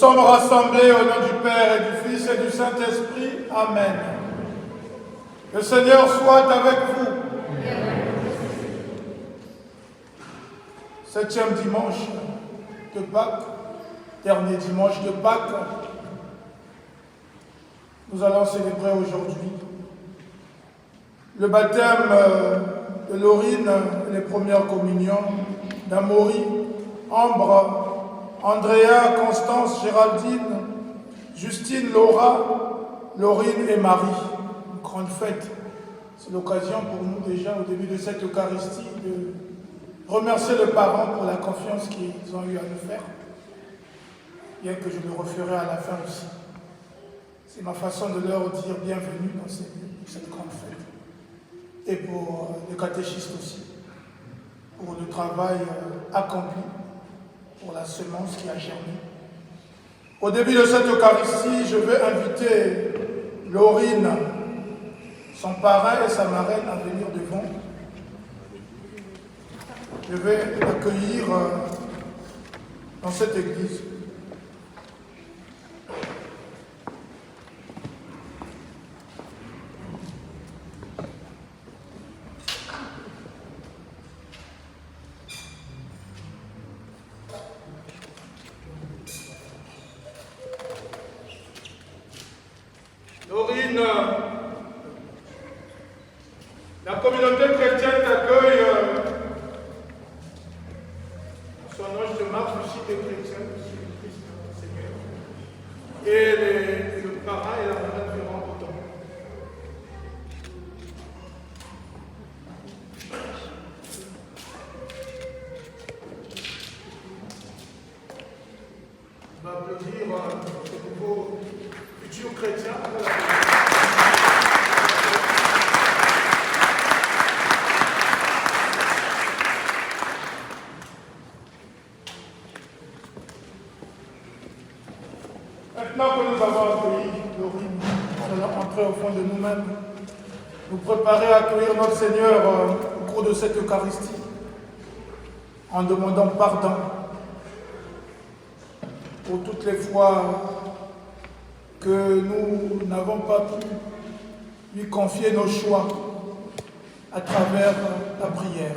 sommes rassemblés au nom du Père et du Fils et du Saint-Esprit. Amen. Le Seigneur soit avec vous. Septième dimanche de Pâques, dernier dimanche de Pâques, nous allons célébrer aujourd'hui le baptême de Laurine, les premières communions d'Amaury, Ambre, Andrea, Constance, Géraldine, Justine, Laura, Laurine et Marie. Une grande fête. C'est l'occasion pour nous déjà au début de cette Eucharistie de remercier les parents pour la confiance qu'ils ont eu à nous faire. Bien que je le referai à la fin aussi. C'est ma façon de leur dire bienvenue dans cette grande fête. Et pour les catéchistes aussi, pour le travail accompli, pour la semence qui a germé. Au début de cette Eucharistie, je vais inviter Laurine, son parrain et sa marraine à venir devant. Je vais l'accueillir dans cette église. Laurine, la communauté chrétienne t'accueille. Son nom, je te marque aussi des chrétiens, Monsieur le Christ, Seigneur. Et le parrain et la marraine verront autant. On va applaudir ce nouveau futur chrétien. Maintenant que nous avons accueilli Laurine, nous allons entrer au fond de nous-mêmes, nous préparer à accueillir notre Seigneur au cours de cette Eucharistie, en demandant pardon pour toutes les fois que nous n'avons pas pu lui confier nos choix à travers la prière.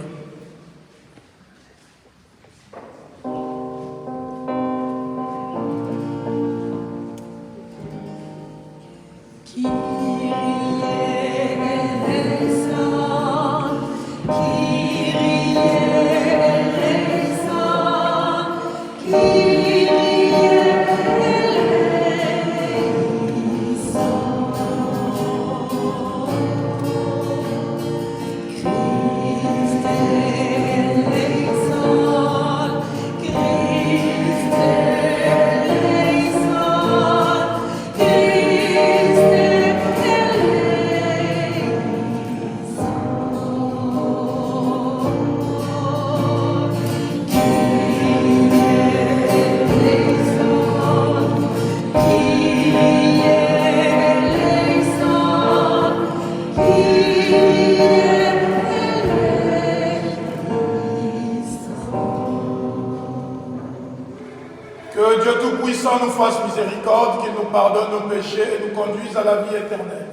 Que Dieu Tout-Puissant nous fasse miséricorde, qu'il nous pardonne nos péchés et nous conduise à la vie éternelle.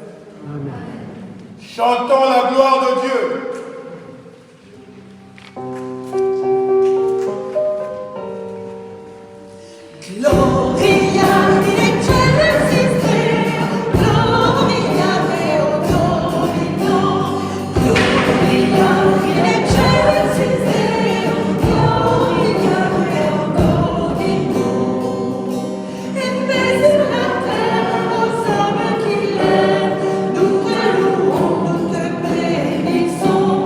Amen. Chantons la gloire de Dieu. Nous te louons, nous te bénissons.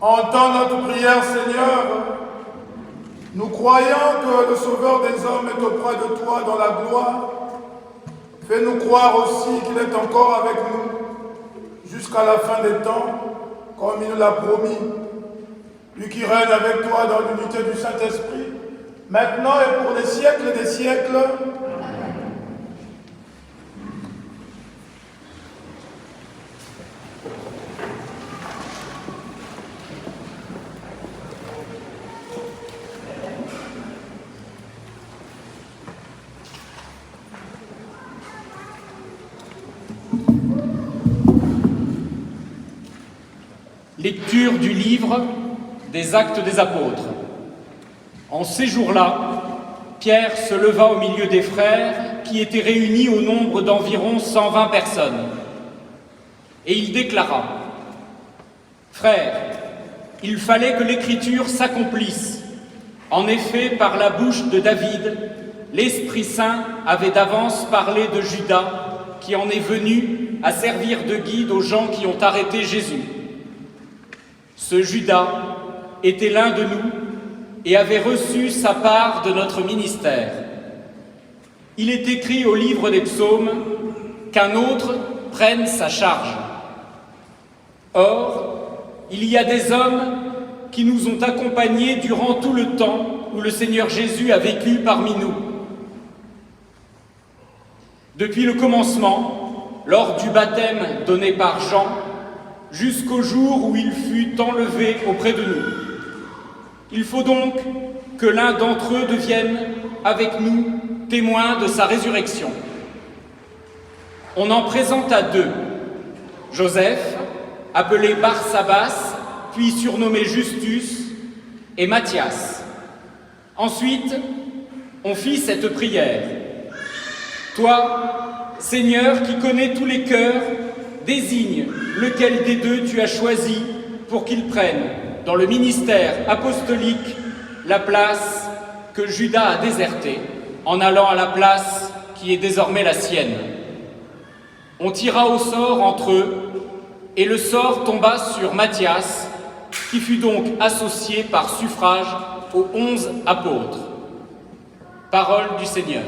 Entends notre prière, Seigneur. Nous croyons que le Sauveur des hommes est auprès de toi dans la gloire. Fais-nous croire aussi qu'il est encore avec nous jusqu'à la fin des temps, comme il nous l'a promis. Lui qui règne avec toi dans l'unité du Saint-Esprit, maintenant et pour les siècles des siècles. Lecture du livre des Actes des Apôtres. En ces jours-là, Pierre se leva au milieu des frères qui étaient réunis au nombre d'environ 120 personnes. Et il déclara : « Frères, il fallait que l'Écriture s'accomplisse. En effet, par la bouche de David, l'Esprit Saint avait d'avance parlé de Judas, qui en est venu à servir de guide aux gens qui ont arrêté Jésus. Ce Judas était l'un de nous et avait reçu sa part de notre ministère. Il est écrit au livre des psaumes qu'un autre prenne sa charge. Or, il y a des hommes qui nous ont accompagnés durant tout le temps où le Seigneur Jésus a vécu parmi nous. Depuis le commencement, lors du baptême donné par Jean, jusqu'au jour où il fut enlevé auprès de nous. Il faut donc que l'un d'entre eux devienne, avec nous, témoin de sa résurrection. On en présenta deux, Joseph, appelé Barsabas, puis surnommé Justus, et Matthias. Ensuite, on fit cette prière. Toi, Seigneur, qui connais tous les cœurs, désigne lequel des deux tu as choisi pour qu'il prenne, dans le ministère apostolique, la place que Judas a désertée, en allant à la place qui est désormais la sienne. On tira au sort entre eux, et le sort tomba sur Matthias, qui fut donc associé par suffrage aux 11 apôtres. Parole du Seigneur.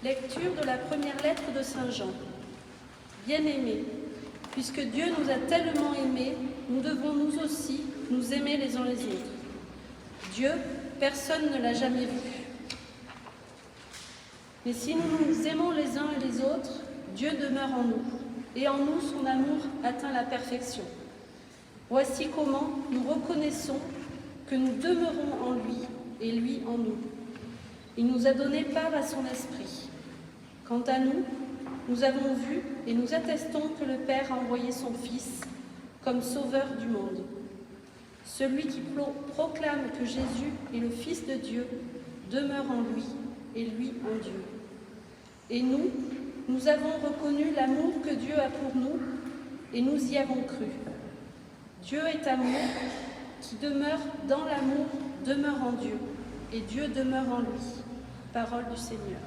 Lecture de la première lettre de Saint Jean. Bien-aimés, puisque Dieu nous a tellement aimés, nous devons nous aussi nous aimer les uns les autres. Dieu, personne ne l'a jamais vu. Mais si nous nous aimons les uns et les autres, Dieu demeure en nous, et en nous son amour atteint la perfection. Voici comment nous reconnaissons que nous demeurons en lui et lui en nous. Il nous a donné part à son esprit. Quant à nous, nous avons vu et nous attestons que le Père a envoyé son Fils comme sauveur du monde. Celui qui proclame que Jésus est le Fils de Dieu demeure en lui et lui en Dieu. Et nous avons reconnu l'amour que Dieu a pour nous et nous y avons cru. Dieu est amour, qui demeure dans l'amour demeure en Dieu, et Dieu demeure en lui. Parole du Seigneur.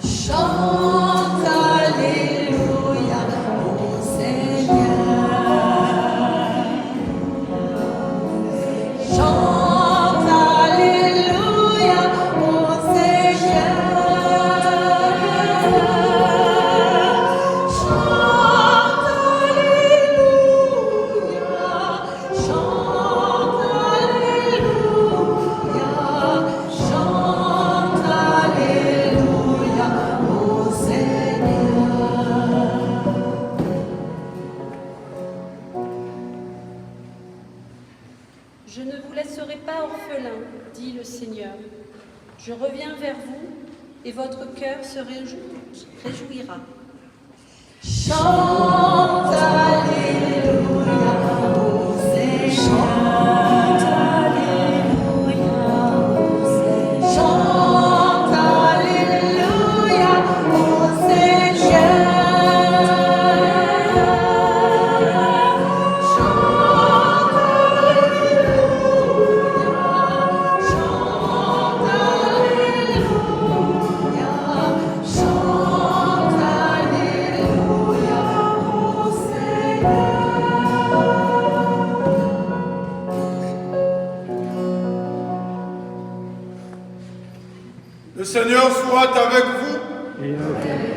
Chante Alléluia au Seigneur. Chante Alléluia au Seigneur. Chante Alléluia. Chante Alléluia. Chante Alléluia au Seigneur. Je ne vous laisserai pas orphelins, dit le Seigneur. Je reviens vers vous et votre cœur se réjouira. Chante Alléluia au Seigneur. Chante Alléluia au Seigneur. Chante Alléluia au Seigneur. Chante Alléluia. Chante Alléluia au Seigneur. Le Seigneur soit avec vous. Et avec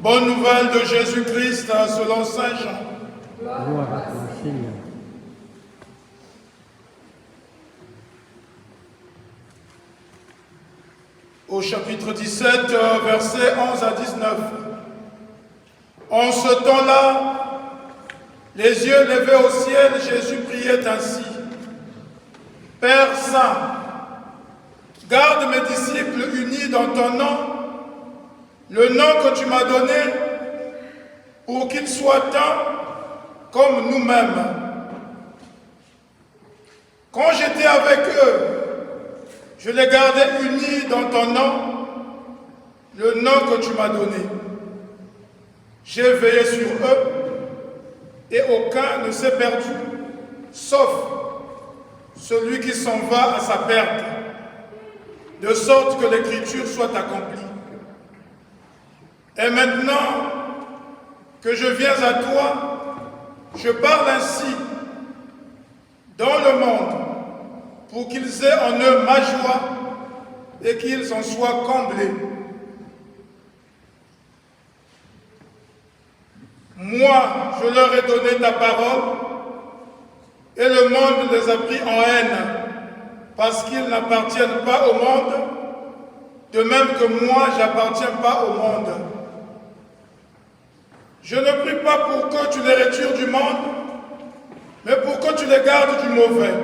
Bonne nouvelle de Jésus-Christ selon Saint Jean. gloire à toi, Seigneur. Au chapitre 17, versets 11 à 19. En ce temps-là, les yeux levés au ciel, Jésus priait ainsi. Père Saint, garde mes disciples unis dans ton nom, le nom que tu m'as donné, pour qu'ils soient un comme nous-mêmes. Quand j'étais avec eux, je les gardais unis dans ton nom, le nom que tu m'as donné. J'ai veillé sur eux et aucun ne s'est perdu, sauf celui qui s'en va à sa perte, de sorte que l'écriture soit accomplie. Et maintenant que je viens à toi, je parle ainsi dans le monde, pour qu'ils aient en eux ma joie et qu'ils en soient comblés. Moi, je leur ai donné ta parole, et le monde les a pris en haine, parce qu'ils n'appartiennent pas au monde, de même que moi, j'appartiens pas au monde. Je ne prie pas pour que tu les retires du monde, mais pour que tu les gardes du mauvais.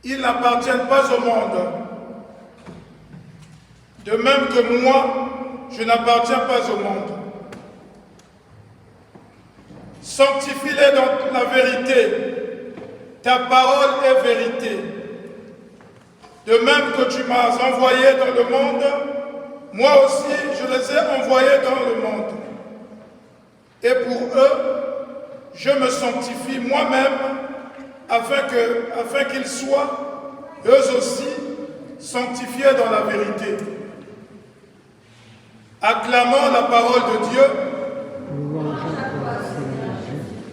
Ils n'appartiennent pas au monde. De même que moi, je n'appartiens pas au monde. Sanctifie-les dans la vérité. Ta parole est vérité. De même que tu m'as envoyé dans le monde, moi aussi je les ai envoyés dans le monde. Et pour eux, je me sanctifie moi-même afin qu'ils soient eux aussi sanctifiés dans la vérité. Acclamons la parole de Dieu. Louange à toi, Seigneur Jésus.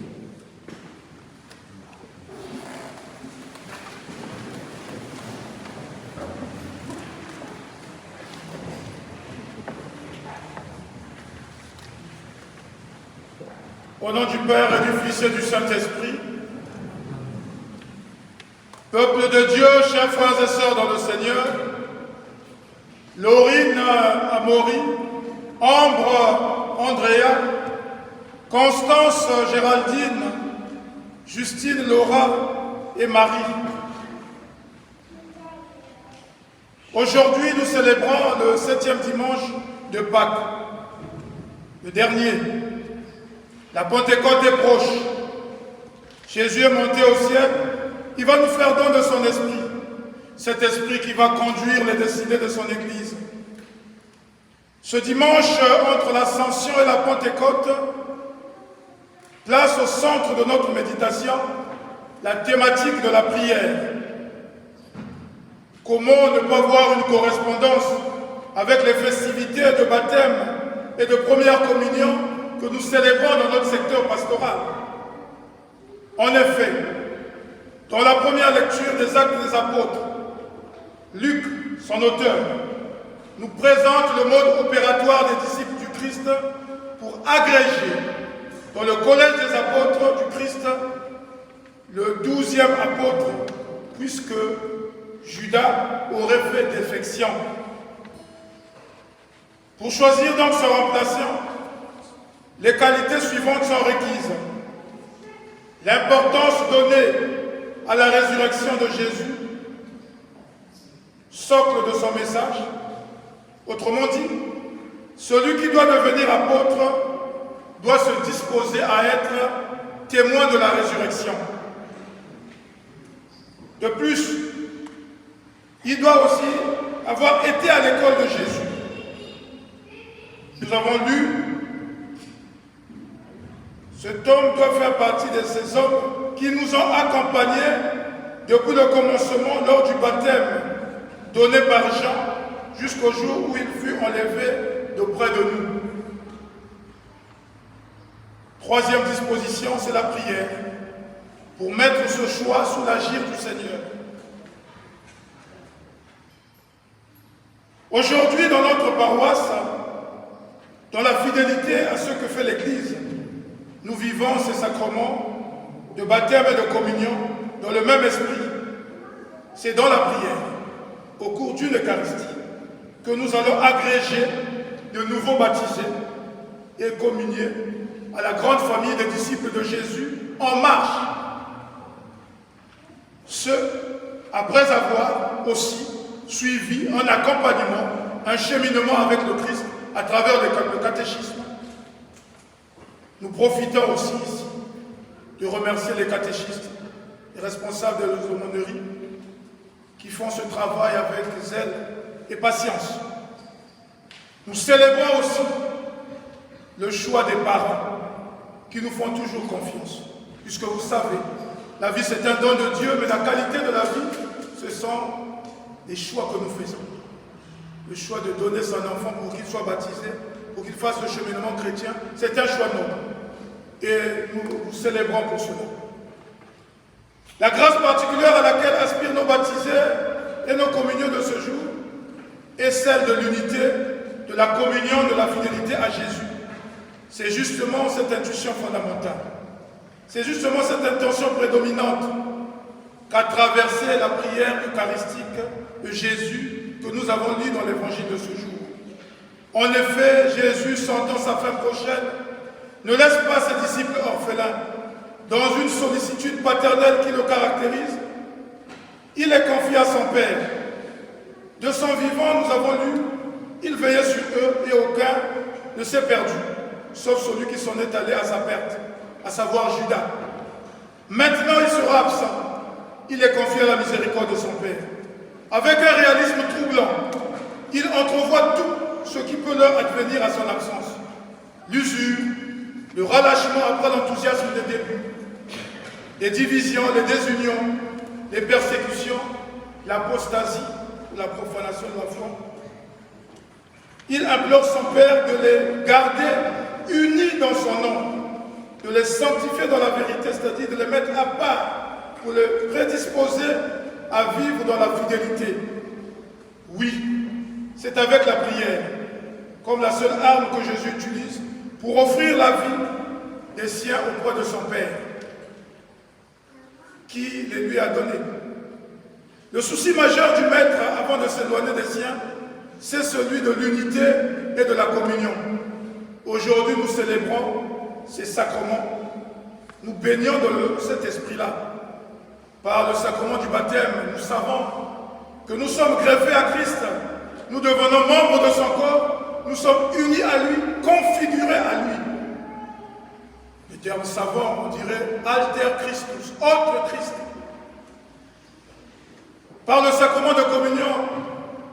Au nom du Père et du Fils et du Saint-Esprit, peuple de Dieu, chers frères et sœurs dans le Seigneur, Laurine Amaury, Ambre Andrea, Constance Géraldine, Justine Laura et Marie. Aujourd'hui, nous célébrons le 7e dimanche de Pâques, le dernier. La Pentecôte est proche. Jésus est monté au ciel. Il va nous faire don de son esprit. Cet esprit qui va conduire les destinées de son Église. Ce dimanche, entre l'Ascension et la Pentecôte, place au centre de notre méditation la thématique de la prière. Comment ne pas voir une correspondance avec les festivités de baptême et de première communion que nous célébrons dans notre secteur pastoral. En effet, dans la première lecture des Actes des Apôtres, Luc, son auteur, nous présente le mode opératoire des disciples du Christ pour agréger dans le collège des apôtres du Christ le 12e apôtre, puisque Judas aurait fait défection. Pour choisir donc ce remplaçant, les qualités suivantes sont requises. L'importance donnée à la résurrection de Jésus, socle de son message. Autrement dit, celui qui doit devenir apôtre doit se disposer à être témoin de la résurrection. De plus, il doit aussi avoir été à l'école de Jésus. Nous avons lu, cet homme doit faire partie de ces hommes qui nous ont accompagnés depuis le commencement lors du baptême donné par Jean jusqu'au jour où il fut enlevé de près de nous. Troisième disposition, c'est la prière, pour mettre ce choix sous l'agir du Seigneur. Aujourd'hui, dans notre paroisse, dans la fidélité à ce que fait l'Église, nous vivons ces sacrements de baptême et de communion dans le même esprit. C'est dans la prière, au cours d'une Eucharistie, que nous allons agréger de nouveaux baptisés et communier à la grande famille des disciples de Jésus en marche. Ce, après avoir aussi suivi un accompagnement, un cheminement avec le Christ à travers le catéchisme. Nous profitons aussi ici de remercier les catéchistes, les responsables de l'aumônerie, qui font ce travail avec zèle et patience. Nous célébrons aussi le choix des parents qui nous font toujours confiance. Puisque vous savez, la vie c'est un don de Dieu, mais la qualité de la vie, ce sont les choix que nous faisons. Le choix de donner son enfant pour qu'il soit baptisé, pour qu'il fasse le cheminement chrétien, c'est un choix noble. Et nous célébrons pour cela. La grâce particulière à laquelle aspirent nos baptisés et nos communions de ce jour est celle de l'unité, de la communion, de la fidélité à Jésus. C'est justement cette intuition fondamentale. C'est justement cette intention prédominante qu'a traversé la prière eucharistique de Jésus que nous avons lu dans l'évangile de ce jour. En effet, Jésus, sentant sa fin prochaine, ne laisse pas ses disciples orphelins dans une sollicitude paternelle qui le caractérise. Il est confié à son Père. De son vivant, nous avons lu, il veillait sur eux et aucun ne s'est perdu, sauf celui qui s'en est allé à sa perte, à savoir Judas. Maintenant, il sera absent. Il est confié à la miséricorde de son Père. Avec un réalisme troublant, il entrevoit tout ce qui peut leur advenir à son absence. L'usure, le relâchement après l'enthousiasme des débuts, les divisions, les désunions, les persécutions, l'apostasie ou la profanation de la foi. Il implore son Père de les garder unis dans son nom, de les sanctifier dans la vérité, c'est-à-dire de les mettre à part pour les prédisposer à vivre dans la fidélité. Oui, c'est avec la prière, comme la seule arme que Jésus utilise pour offrir la vie des siens auprès de son Père, qui les lui a donnés. Le souci majeur du Maître, avant de s'éloigner des siens, c'est celui de l'unité et de la communion. Aujourd'hui, nous célébrons ces sacrements. Nous baignons de cet esprit-là. Par le sacrement du baptême, nous savons que nous sommes greffés à Christ. Nous devenons membres de son corps. Nous sommes unis à lui, configurés à lui. Le terme savant, on dirait alter Christus, autre Christ. Par le sacrement de communion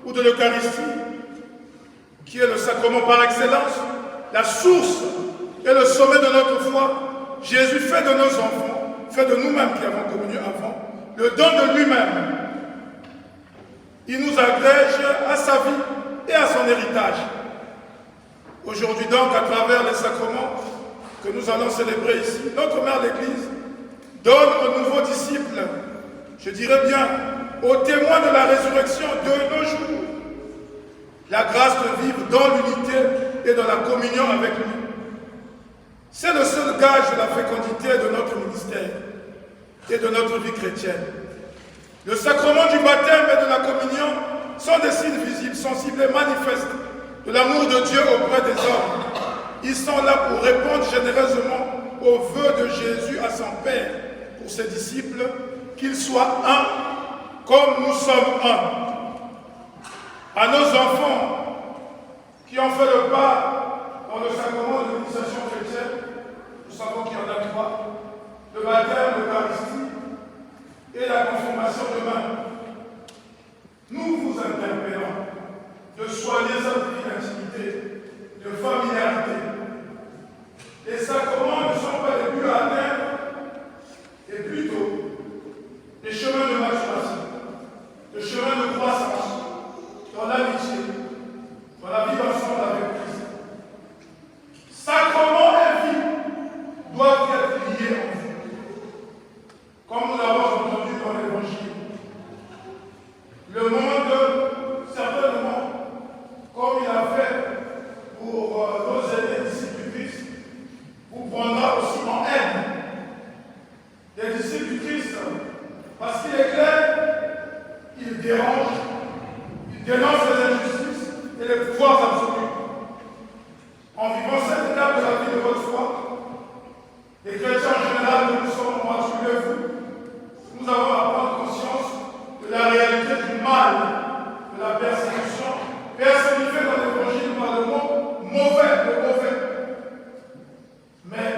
ou de l'Eucharistie, qui est le sacrement par excellence, la source et le sommet de notre foi, Jésus fait de nos enfants, fait de nous-mêmes qui avons communié avant, le don de lui-même. Il nous agrège à sa vie et à son héritage. Aujourd'hui donc, à travers les sacrements que nous allons célébrer ici, notre Mère l'Église donne aux nouveaux disciples, je dirais bien, aux témoins de la résurrection de nos jours, la grâce de vivre dans l'unité et dans la communion avec lui. C'est le seul gage de la fécondité de notre ministère et de notre vie chrétienne. Le sacrement du baptême et de la communion sont des signes visibles, sensibles et manifestes de l'amour de Dieu auprès des hommes. Ils sont là pour répondre généreusement aux vœux de Jésus à son Père, pour ses disciples, qu'ils soient un comme nous sommes un. À nos enfants qui ont fait le pas dans le sacrement de l'initiation chrétienne, nous savons qu'il y en a trois, le baptême, l'Eucharistie et la confirmation demain. Nous vous interpellons de soigner cette vie d'intimité, de familiarité. Les sacrements ne sont pas des buts à atteindre, et plutôt des chemins de maturation, des chemins de croissance dans l'amitié, dans la vie ensemble avec Christ. Sacrement et vie doivent être liés en vous. Comme nous l'avons entendu dans l'Évangile, le monde, certainement, comme il a fait pour nos aînés disciples du Christ, vous prendra aussi en haine. Les disciples du Christ, parce qu'il est clair, il dérange, il dénonce les injustices et les pouvoirs absolus. En vivant cette étape de la vie de votre foi, les chrétiens en général que nous sommes, en particulier vous, nous avons à prendre conscience de la réalité du mal, de la persécution, personnifiée dans l'Évangile par le mot mauvais, le mauvais. Mais,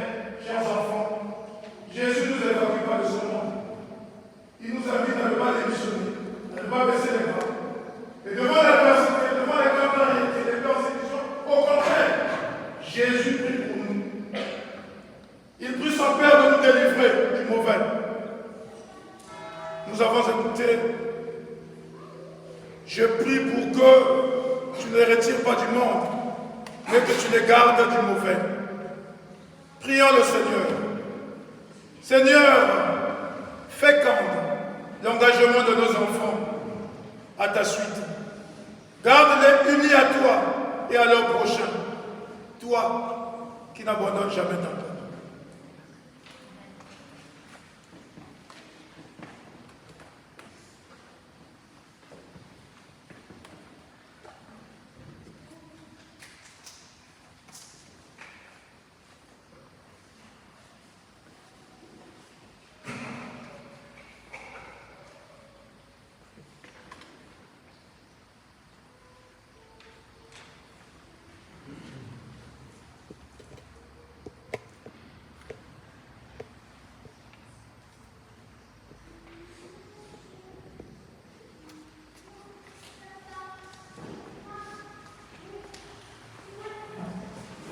chers enfants, Jésus nous évacue pas de ce monde. Il nous invite à ne pas démissionner, à ne pas baisser les bras. Et devant la persécution, devant les contrariétés, les persécutions, au contraire, Jésus prie pour nous. Il prie son Père de nous délivrer du mauvais. Nous avons écouté. Je prie pour que tu ne les retires pas du monde, mais que tu les gardes du mauvais. Prions le Seigneur. Seigneur, féconde l'engagement de nos enfants à ta suite. Garde-les unis à toi et à leur prochain. Toi qui n'abandonnes jamais ta peur.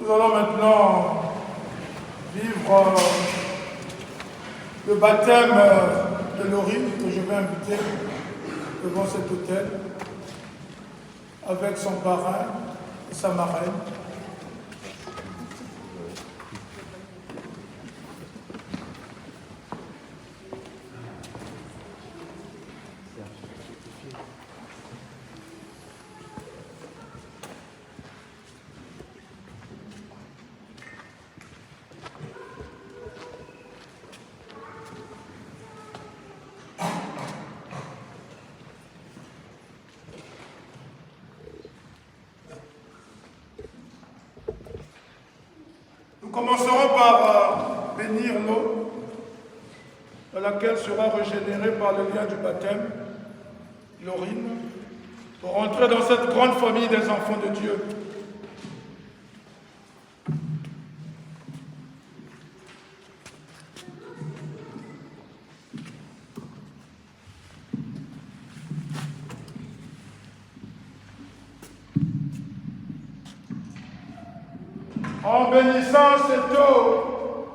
Nous allons maintenant vivre le baptême de Laurine que je vais inviter devant cet hôtel avec son parrain et sa marraine. Nous commencerons par bénir l'eau dans laquelle sera régénérée par le lien du baptême, Laurine, pour entrer dans cette grande famille des enfants de Dieu. En bénissant cette eau,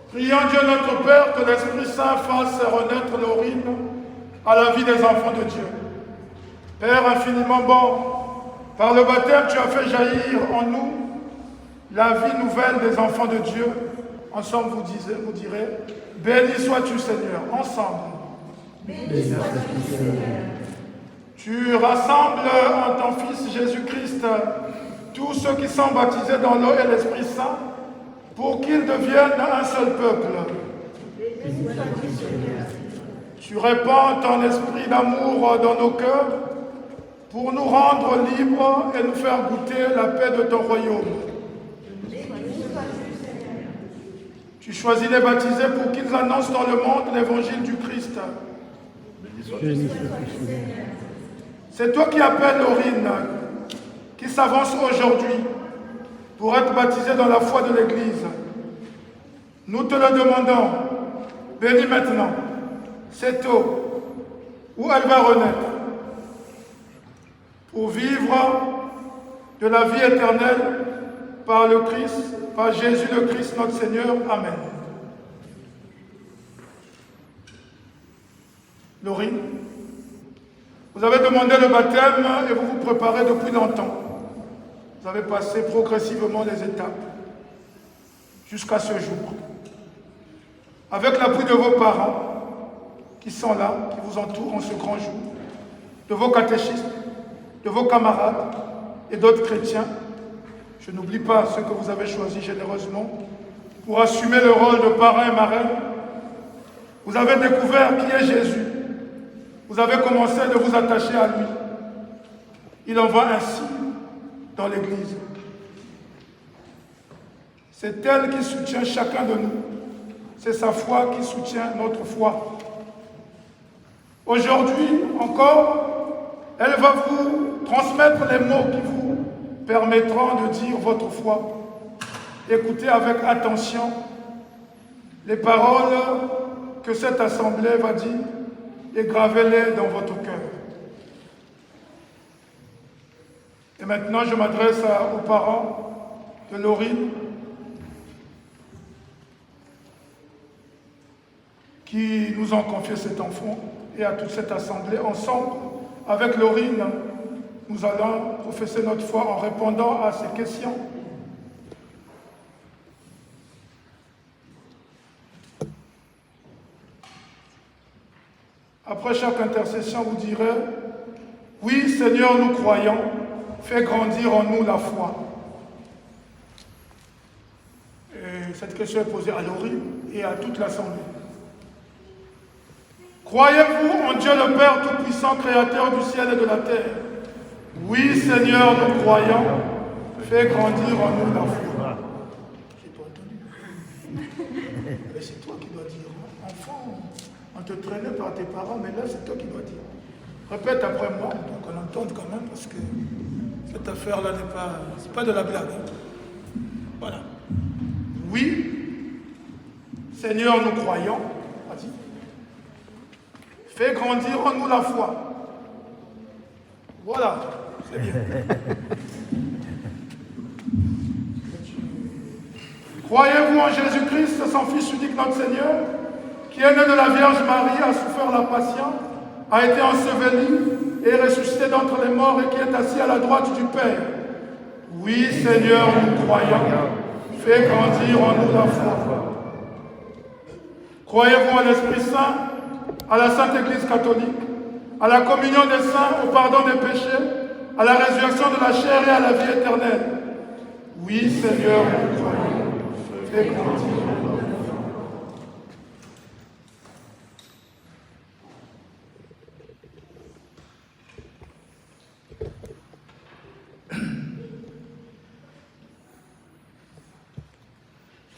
prions Dieu notre Père que l'Esprit Saint fasse renaître Laurine à la vie des enfants de Dieu. Père infiniment bon, par le baptême tu as fait jaillir en nous la vie nouvelle des enfants de Dieu. Ensemble vous direz, béni sois-tu Seigneur, ensemble. Béni sois-tu Seigneur. Tu rassembles en ton Fils Jésus-Christ tous ceux qui sont baptisés dans l'eau et l'Esprit Saint, pour qu'ils deviennent un seul peuple. Tu répands ton esprit d'amour dans nos cœurs, pour nous rendre libres et nous faire goûter la paix de ton royaume. Tu choisis les baptisés pour qu'ils annoncent dans le monde l'évangile du Christ. C'est toi qui appelles Laurine, qui s'avance aujourd'hui pour être baptisé dans la foi de l'Église. Nous te le demandons, bénis maintenant cette eau où elle va renaître pour vivre de la vie éternelle par le Christ, par Jésus le Christ notre Seigneur. Amen. Laurine, vous avez demandé le baptême et vous vous préparez depuis longtemps. Vous avez passé progressivement les étapes jusqu'à ce jour. Avec l'appui de vos parents qui sont là, qui vous entourent en ce grand jour, de vos catéchistes, de vos camarades et d'autres chrétiens, je n'oublie pas ceux que vous avez choisis généreusement pour assumer le rôle de parrain et marraine. Vous avez découvert qui est Jésus. Vous avez commencé de vous attacher à lui. Il en va ainsi dans l'Église. C'est elle qui soutient chacun de nous. C'est sa foi qui soutient notre foi. Aujourd'hui encore, elle va vous transmettre les mots qui vous permettront de dire votre foi. Écoutez avec attention les paroles que cette assemblée va dire et gravez-les dans votre cœur. Et maintenant, je m'adresse aux parents de Laurine qui nous ont confié cet enfant et à toute cette assemblée. Ensemble, avec Laurine, nous allons professer notre foi en répondant à ces questions. Après chaque intercession, vous direz, « Oui, Seigneur, nous croyons, fais grandir en nous la foi. » Et cette question est posée à Laurine et à toute l'Assemblée. Croyez-vous en Dieu le Père Tout-Puissant, Créateur du ciel et de la terre? Oui, Seigneur, nous croyons, fais grandir en nous la foi. J'ai pas entendu. Mais c'est toi qui dois dire, enfant. On te traînait par tes parents, mais là, c'est toi qui dois dire. Répète après moi, pour qu'on entende quand même, parce que cette affaire-là n'est pas... c'est pas de la blague. Voilà. Oui, Seigneur, nous croyons. Vas-y. Fais grandir en nous la foi. Voilà, c'est bien. Croyez-vous en Jésus-Christ, son Fils unique, notre Seigneur, qui est né de la Vierge Marie, a souffert la passion, a été enseveli et est ressuscité d'entre les morts et qui est assis à la droite du Père. Oui, Seigneur, nous croyons. Fais grandir en nous la foi. Croyez-vous à l'Esprit Saint, à la Sainte Église catholique, à la communion des saints, au pardon des péchés, à la résurrection de la chair et à la vie éternelle? Oui, Seigneur, nous croyons. Fais grandir.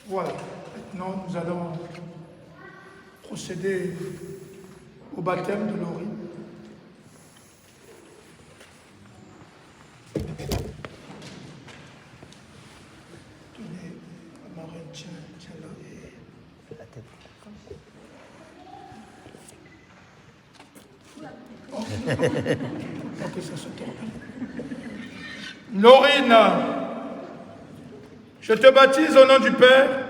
Voilà, maintenant nous allons procéder au baptême de Laurine. Tenez, la marraine, tiens là. La tête. Oh. Que ça se tourne. Laurine, je te baptise au nom du Père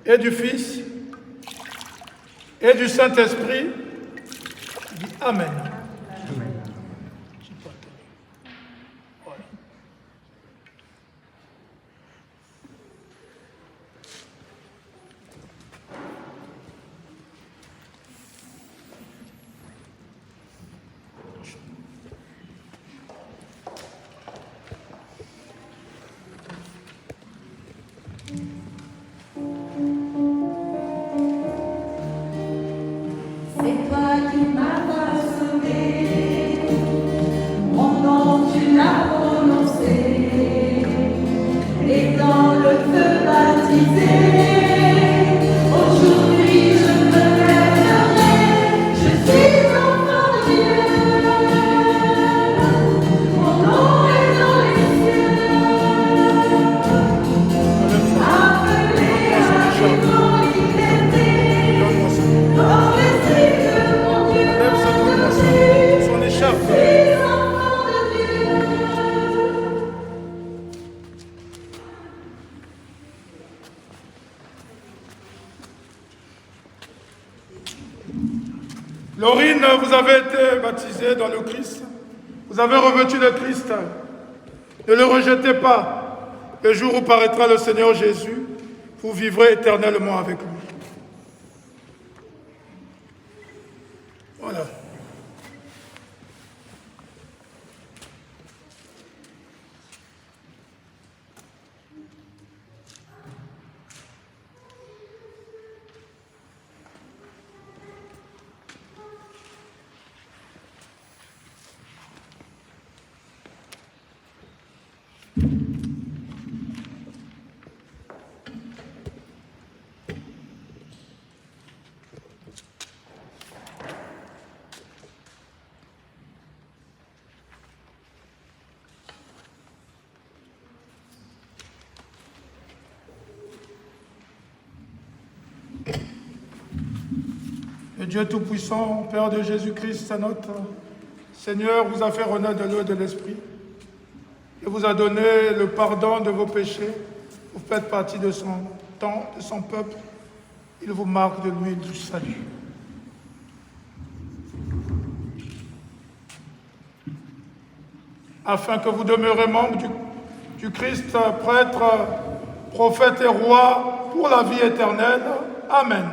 et du Fils et du Saint-Esprit. Dis Amen. Amen. Voilà. C'est toi qui m'as sauvé, mon nom tu l'as prononcé, et dans le feu baptisé, aujourd'hui je me lèverai, je suis enfant de Dieu, mon nom est dans les cieux, appelé à vivre en liberté, dans l'esprit de mon Dieu, Son écharpe. je suis enfant de Dieu. Laurine, vous avez été baptisée dans le Christ. Vous avez revêtu le Christ. Ne le rejetez pas. Le jour où paraîtra le Seigneur Jésus, vous vivrez éternellement avec lui. Voilà. Le Dieu Tout-Puissant, Père de Jésus-Christ, notre Seigneur, vous a fait renaître de l'eau et de l'Esprit et vous a donné le pardon de vos péchés. Vous faites partie de son temps, de son peuple. Il vous marque de l'huile du salut. Afin que vous demeurez membre du Christ, prêtre, prophète et roi pour la vie éternelle. Amen.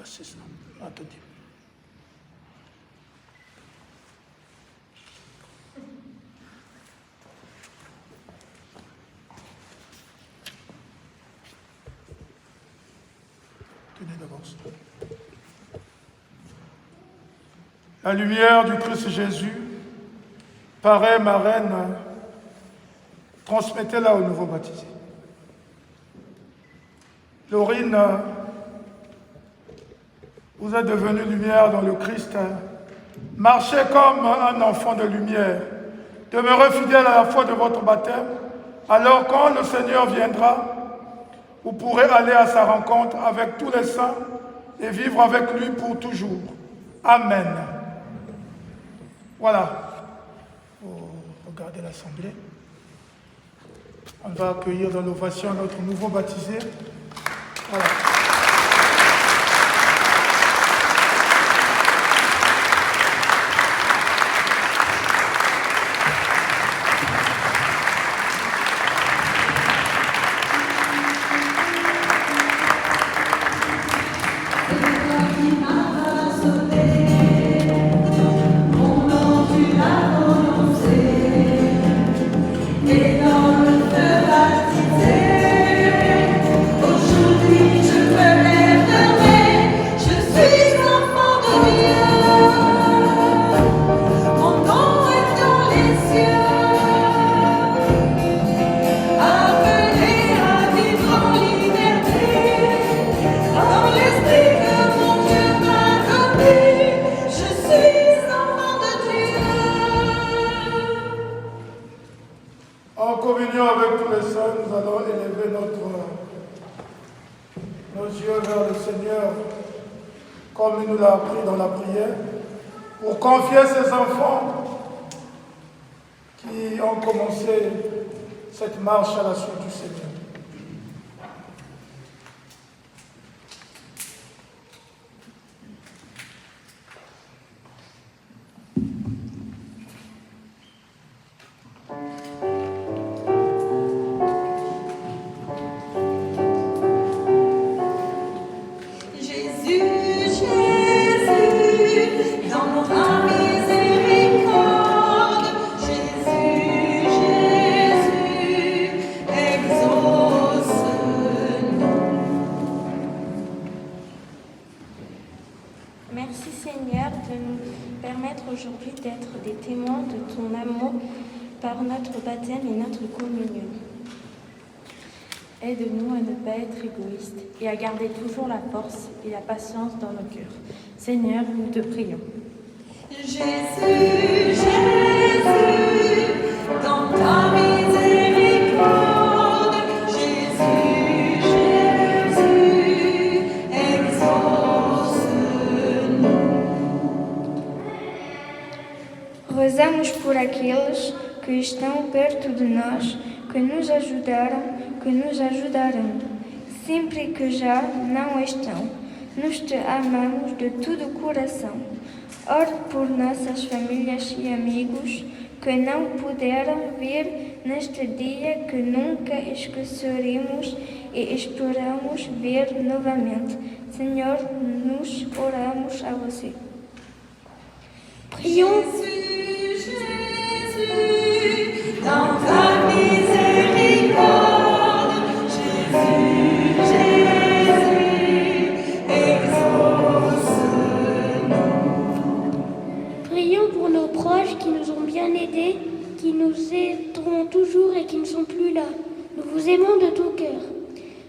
C'est ça. Attendez. Tenez d'avance. La lumière du Christ Jésus paraît, ma reine, transmettez-la aux nouveaux baptisés. Laurine, vous êtes devenue lumière dans le Christ. Marchez comme un enfant de lumière. Demeurez fidèle à la foi de votre baptême. Alors quand le Seigneur viendra, vous pourrez aller à sa rencontre avec tous les saints et vivre avec lui pour toujours. Amen. Voilà. Regardez l'assemblée. On va accueillir dans l'ovation notre nouveau baptisé. Voilà. En communion avec tous les saints, nous allons élever nos yeux vers le Seigneur, comme il nous l'a appris dans la prière, pour confier ces enfants qui ont commencé cette marche à la suite du Seigneur. Merci Seigneur de nous permettre aujourd'hui d'être des témoins de ton amour par notre baptême et notre communion. Aide-nous à ne pas être égoïstes et à garder toujours la force et la patience dans nos cœurs. Seigneur, nous te prions. Jésus, Jésus, dans ta miséricorde, Jésus, Jésus, exauce-nous. Rezamos por aqueles que estão perto de nós, que nos ajudaram, que nos ajudarão, sempre que já não estão. Nós te amamos de todo o coração. Ore por nossas famílias e amigos que não puderam vir neste dia, que nunca esqueceremos e esperamos ver novamente. Senhor, nos oramos a você. Prions. Jésus, Jésus, dans ta miséricorde, Jésus, Jésus, exauce-nous. Prions pour nos proches qui nous ont bien aidés, qui nous aideront toujours et qui ne sont plus là. Nous vous aimons de tout cœur.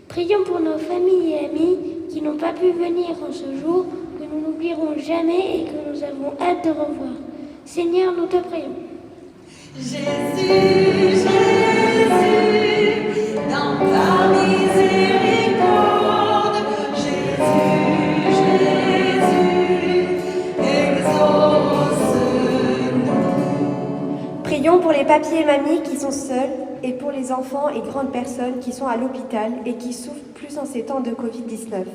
Prions pour nos familles et amis qui n'ont pas pu venir en ce jour, que nous n'oublierons jamais et que nous avons hâte de revoir. Seigneur, nous te prions. Jésus, Jésus, dans ta miséricorde, Jésus, Jésus, exauce-nous. Prions pour les papis et mamies qui sont seuls et pour les enfants et grandes personnes qui sont à l'hôpital et qui souffrent plus en ces temps de Covid-19.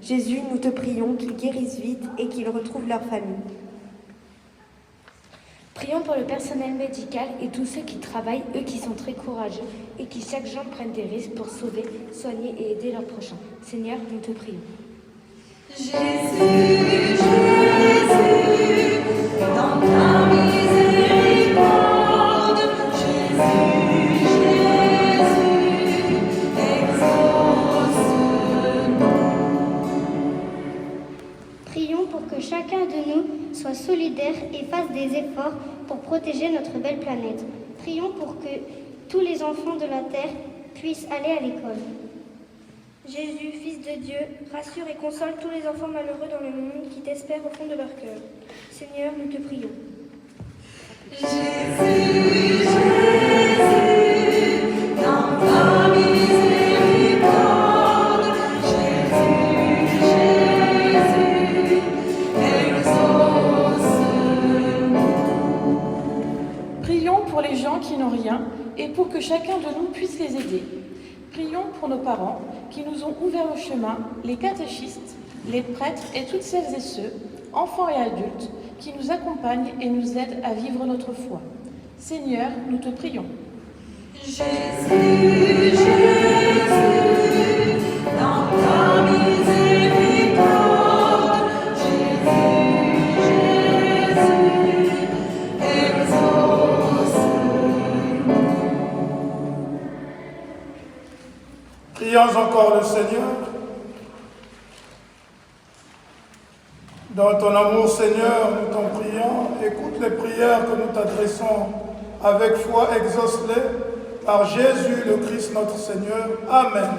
Jésus, nous te prions qu'ils guérissent vite et qu'ils retrouvent leur famille. Prions pour le personnel médical et tous ceux qui travaillent, eux qui sont très courageux et qui chaque jour prennent des risques pour sauver, soigner et aider leurs prochains. Seigneur, nous te prions. Jésus, Jésus, dans ta miséricorde, Jésus, Jésus, exauce-nous. Prions pour que chacun de nous soit solidaire et fasse des efforts pour protéger notre belle planète. Prions pour que tous les enfants de la terre puissent aller à l'école. Jésus, Fils de Dieu, rassure et console tous les enfants malheureux dans le monde qui t'espèrent au fond de leur cœur. Seigneur, nous te prions. Jésus, dans ta miséricorde, Jésus, exauce-nous. Prions pour les gens qui n'ont rien et pour que chacun de nous puisse les aider. Prions pour nos parents qui nous ont ouvert le chemin, les catéchistes, les prêtres et toutes celles et ceux, enfants et adultes, qui nous accompagnent et nous aident à vivre notre foi. Seigneur, nous te prions. Jésus, dans ta miséricorde, Jésus, exauce-nous. Prions encore le Seigneur. Dans ton amour, Seigneur, nous t'en prions. Écoute les prières que nous t'adressons avec foi, exauce-les par Jésus le Christ notre Seigneur. Amen.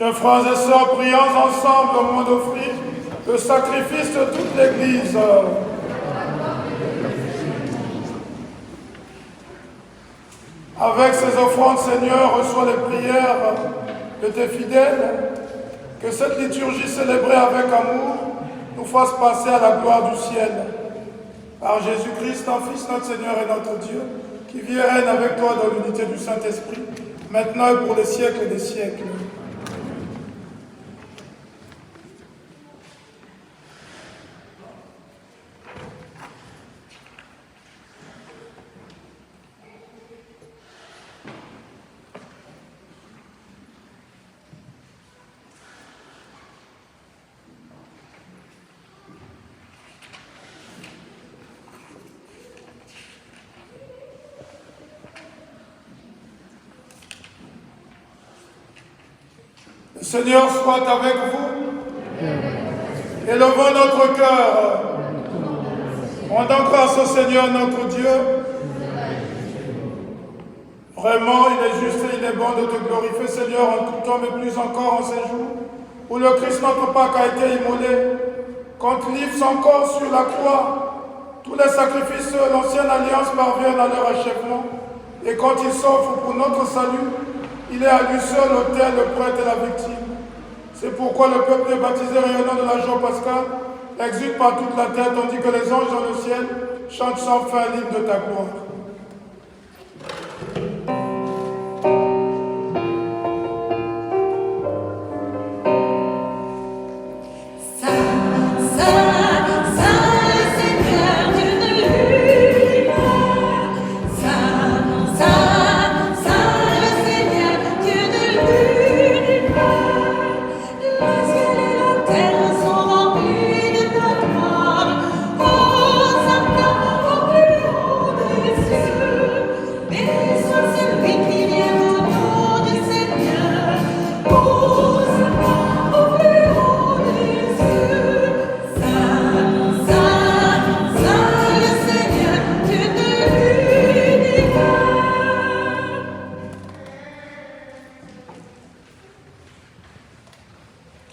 Chers frères et sœurs, prions ensemble au moment d'offrir le sacrifice de toute l'Église. Avec ces offrandes, Seigneur, reçois les prières de tes fidèles. Que cette liturgie célébrée avec amour nous fasse passer à la gloire du ciel. Par Jésus-Christ, ton Fils, notre Seigneur et notre Dieu, qui vit et règne avec toi dans l'unité du Saint-Esprit, maintenant et pour les siècles des siècles. Le Seigneur soit avec vous. Élevons notre cœur. Rendons grâce au Seigneur notre Dieu. Vraiment, il est juste et il est bon de te glorifier, Seigneur, en tout temps, mais plus encore en ces jours, où le Christ, notre Pâque, a été immolé, quand il livre son corps sur la croix. Tous les sacrifices de l'ancienne alliance parviennent à leur achèvement, et quand il s'offre pour notre salut, il est à lui seul l'autel, le prêtre et la victime. C'est pourquoi le peuple est baptisé rayonnant de la joie pascale, exulte par toute la terre, tandis que les anges dans le ciel chantent sans fin l'hymne de ta gloire.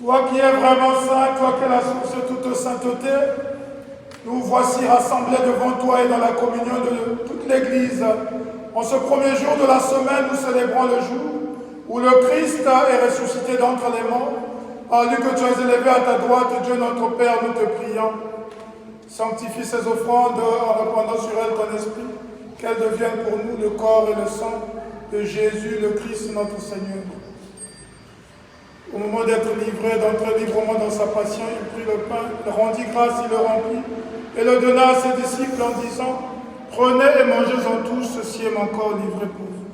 Toi qui es vraiment saint, toi qui es la source de toute sainteté, nous voici rassemblés devant toi et dans la communion de toute l'Église. En ce premier jour de la semaine, nous célébrons le jour où le Christ est ressuscité d'entre les morts. En lui que tu as élevé à ta droite, Dieu notre Père, nous te prions. Sanctifie ces offrandes en répandant sur elles ton esprit, qu'elles deviennent pour nous le corps et le sang de Jésus, le Christ, notre Seigneur. Au moment d'être livré, d'entrer librement dans sa passion, il prit le pain, il rendit grâce, il le remplit, et le donna à ses disciples en disant, « Prenez et mangez-en tous, ceci est mon corps livré pour vous. »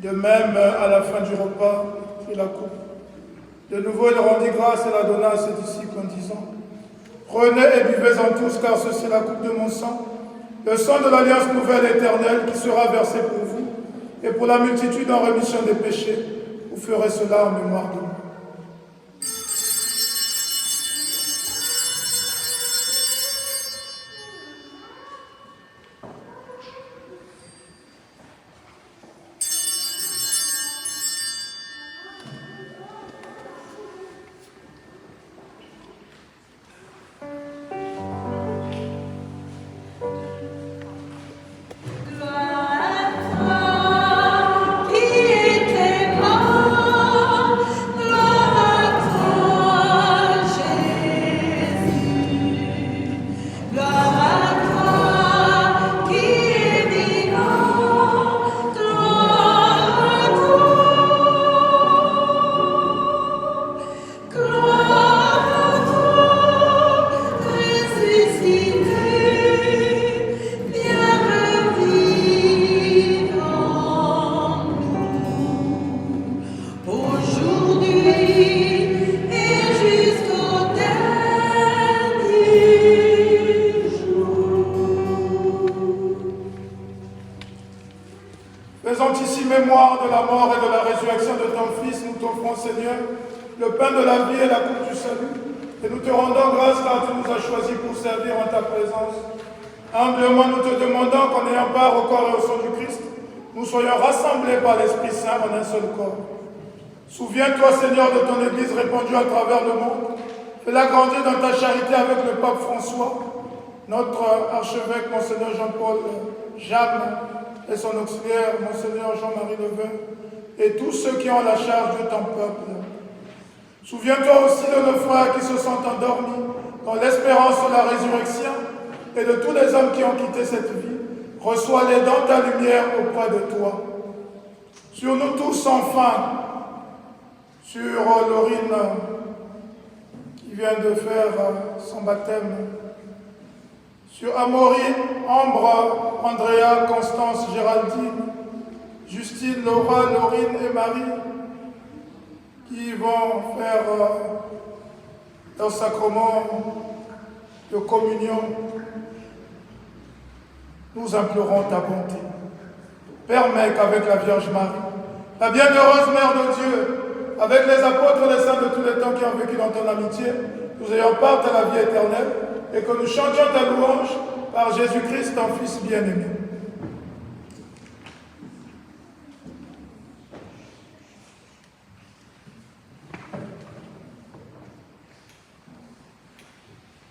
De même, à la fin du repas, il prit la coupe. De nouveau, il rendit grâce et la donna à ses disciples en disant, « Prenez et buvez-en tous, car ceci est la coupe de mon sang, le sang de l'alliance nouvelle et éternelle qui sera versé pour vous et pour la multitude en rémission des péchés. Vous ferez cela en mémoire de moi. » Gloire à toi qui étais mort. mémoire de la mort et de la résurrection de ton Fils, nous t'offrons, Seigneur, le pain de la vie et la coupe du salut. Et nous te rendons grâce car tu nous as choisis pour servir en ta présence. Humblement, nous te demandons qu'en ayant part au corps et au sang du Christ, nous soyons rassemblés par l'Esprit Saint en un seul corps. Souviens-toi, Seigneur, de ton Église répandue à travers le monde. Fais-la grandir dans ta charité avec le pape François, notre archevêque, Monseigneur Jean-Paul James, et son auxiliaire, Monseigneur Jean-Marie Levin, et tous ceux qui ont la charge de ton peuple. Souviens-toi aussi de nos frères qui se sont endormis dans l'espérance de la résurrection et de tous les hommes qui ont quitté cette vie. Reçois-les dans ta lumière auprès de toi. Sur nous tous, enfin, sur Laurine qui vient de faire son baptême, sur Amaury, Ambre, Andrea, Constance, Géraldine, Justine, Laura, Laurine et Marie, qui vont faire leur sacrement de communion. Nous implorons ta bonté. Permets qu'avec la Vierge Marie, la bienheureuse Mère de Dieu, avec les apôtres et les saints de tous les temps qui ont vécu dans ton amitié, nous ayons part à la vie éternelle et que nous chantions ta louange par Jésus-Christ, ton Fils bien-aimé.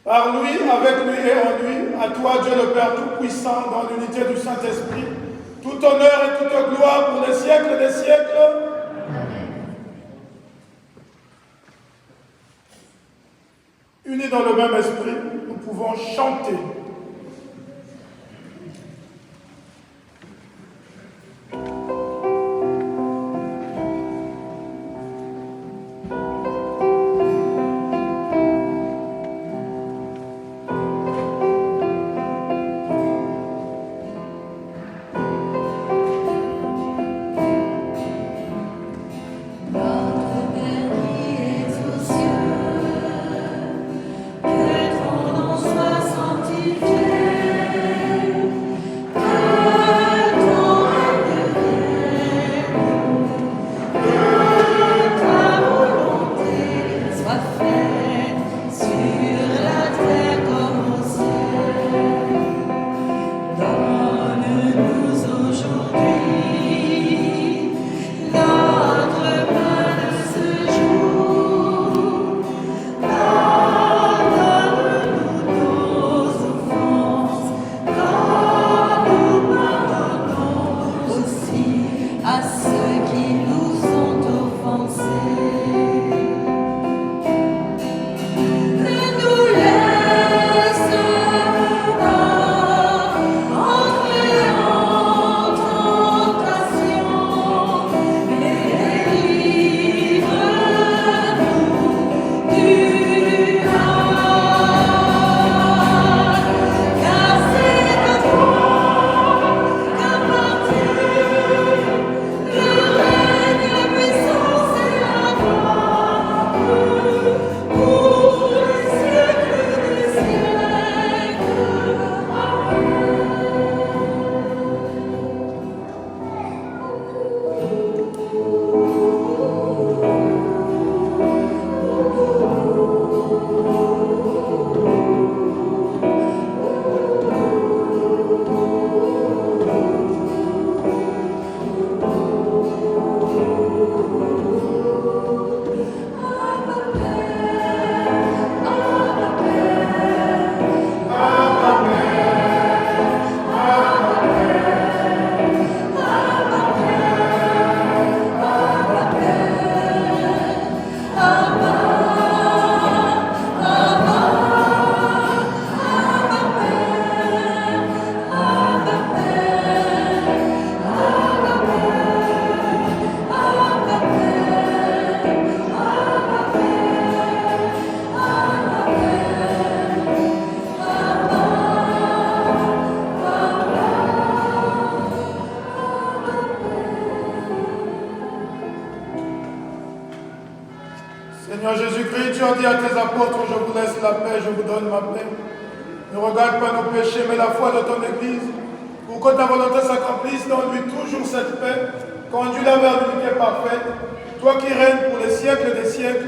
Par lui, avec lui et en lui, à toi, Dieu le Père Tout-Puissant, dans l'unité du Saint-Esprit, tout honneur et toute gloire pour les siècles des siècles. Unis dans le même esprit, nous pouvons chanter. Seigneur Jésus-Christ, tu as dit à tes apôtres, je vous laisse la paix, je vous donne ma paix. Ne regarde pas nos péchés, mais la foi de ton Église, pour que ta volonté s'accomplisse, donne-lui toujours cette paix, conduis-la vers l'unité parfaite, toi qui règnes pour les siècles des siècles.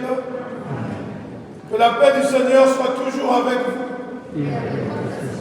Que la paix du Seigneur soit toujours avec vous. Et avec votre esprit.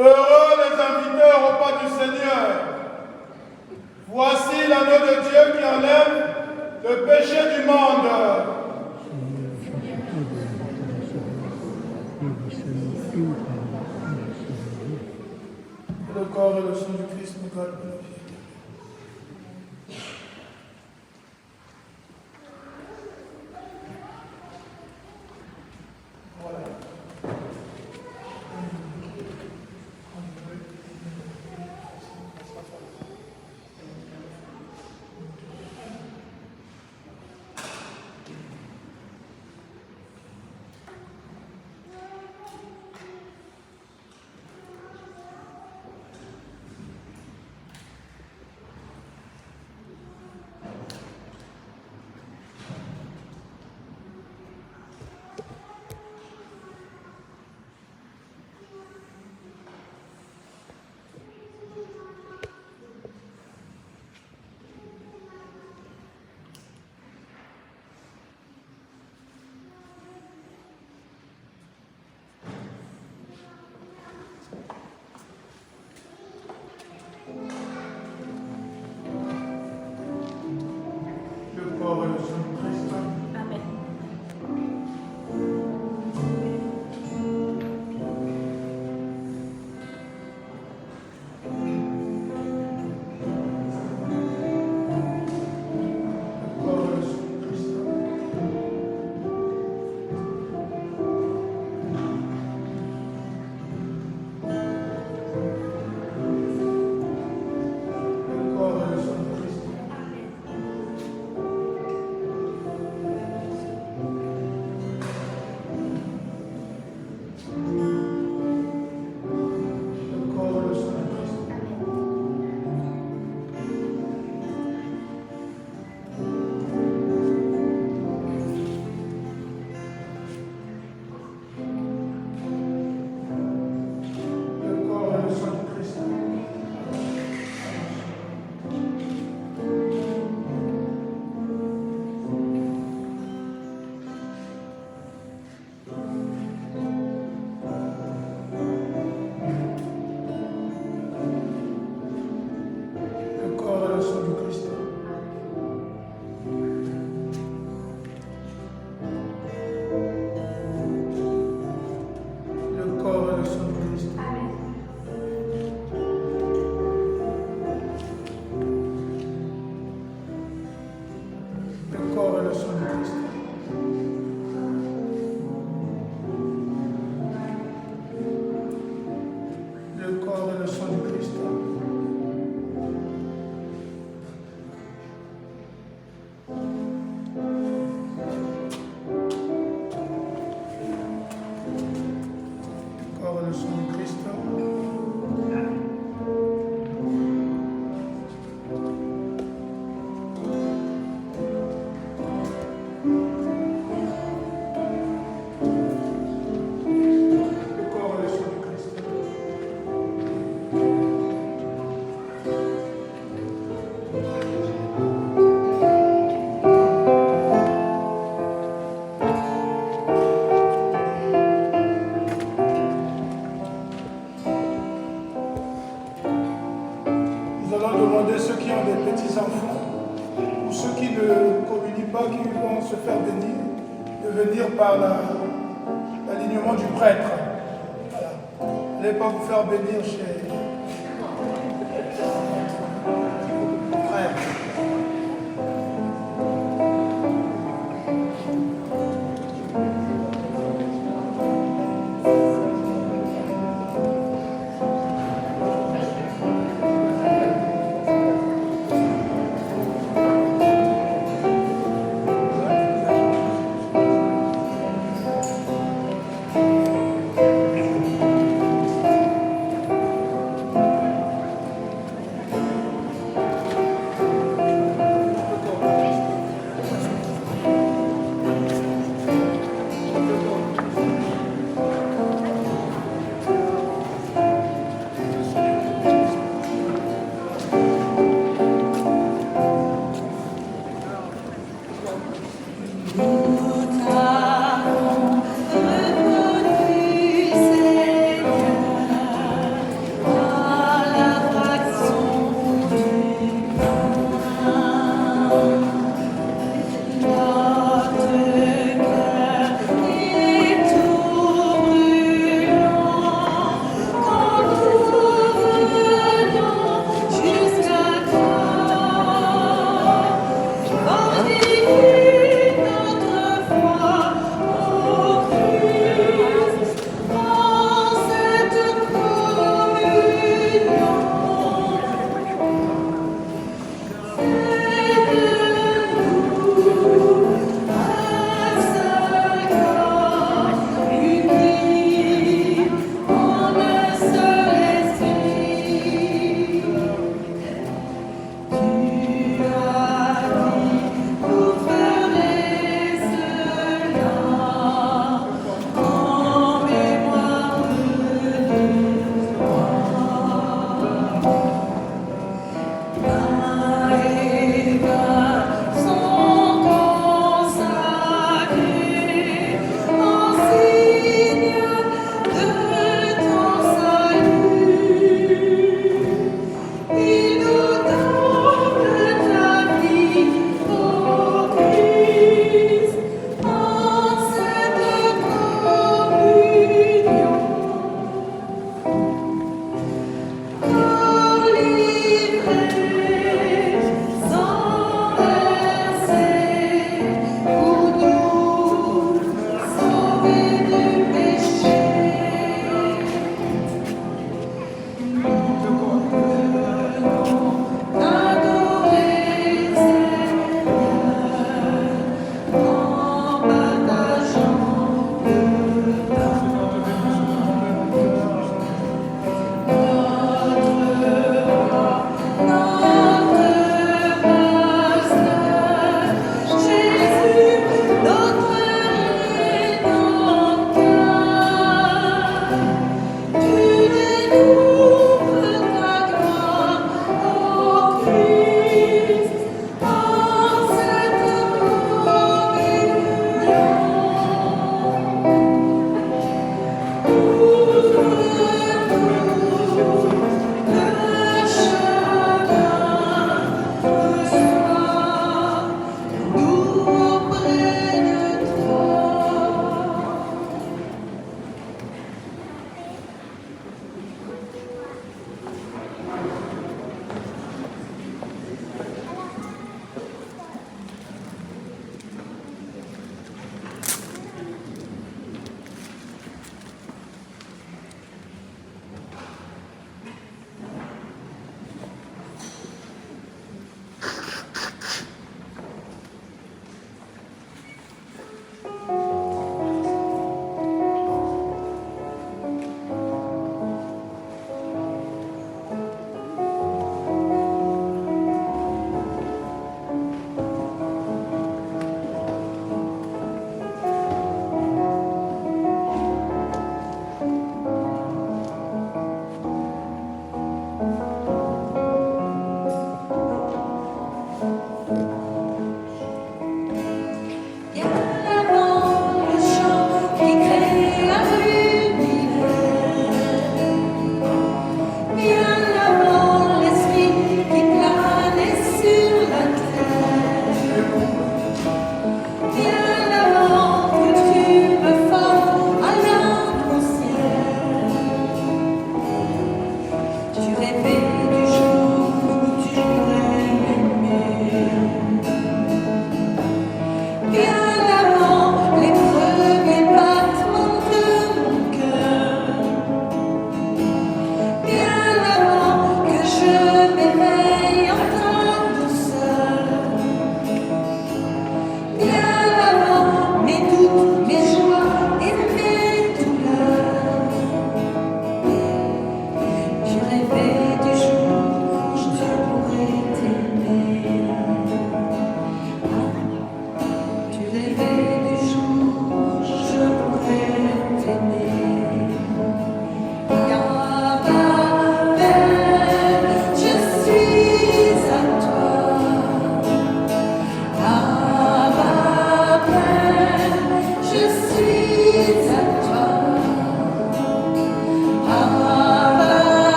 Heureux les invités au repas du Seigneur. Voici l'agneau de Dieu qui enlève le péché du monde. Le corps et le sang du Christ nous gardent de la vie éternelle. Voilà. Le corps et le sang du Christ. Amen. Le corps et le sang du Christ. Le corps et le sang du Christ. Le corps et le sang du Christ. Le corps et le sang du Christ. Le corps et le sang du Christ. Le corps et le sang du Christ. Le corps et le sang du Christ. Le corps et le sang du Christ. allons demander ceux qui ont des petits-enfants ou ceux qui ne communient pas, qui vont se faire bénir, de venir par l'alignement du prêtre. Voilà. N'allez pas vous faire bénir chez frère.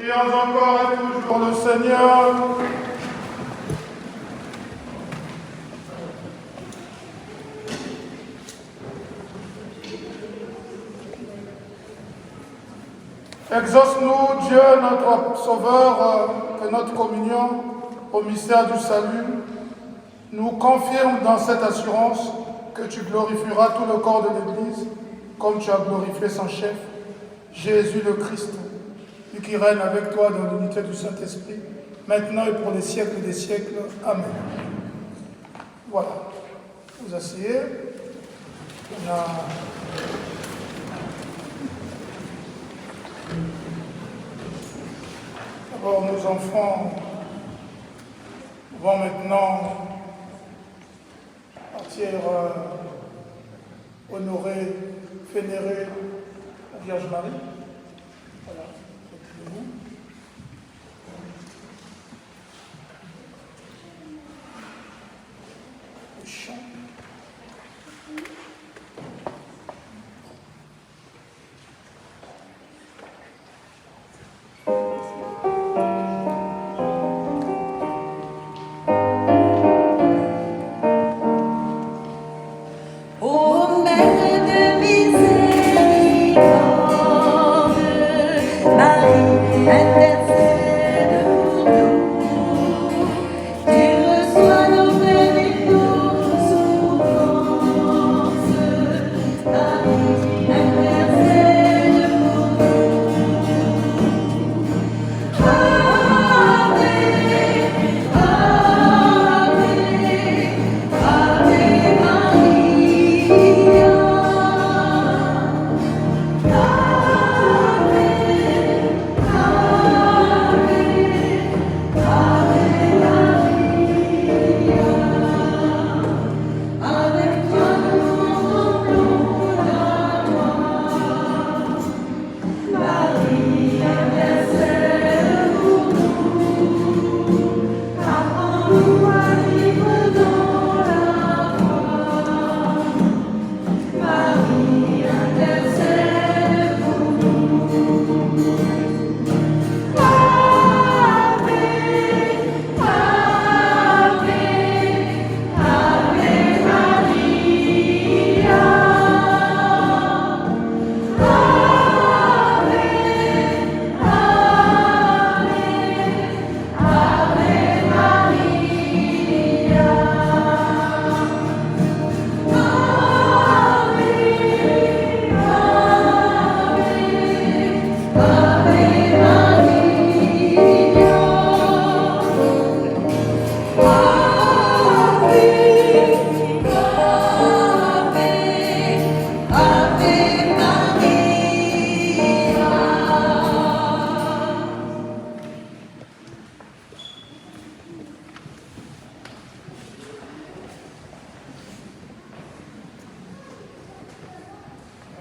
Prions encore et toujours le Seigneur. Exauce-nous, Dieu, notre Sauveur, que notre communion au mystère du salut nous confirme dans cette assurance que tu glorifieras tout le corps de l'Église, comme tu as glorifié son chef, Jésus le Christ, lui qui règne avec toi dans l'unité du Saint-Esprit, maintenant et pour les siècles des siècles. Amen. Voilà. Vous asseyez. On a... D'abord, nos enfants vont maintenant partir honorer, vénérer la Vierge Marie. Voilà, reculez-vous. Le chant.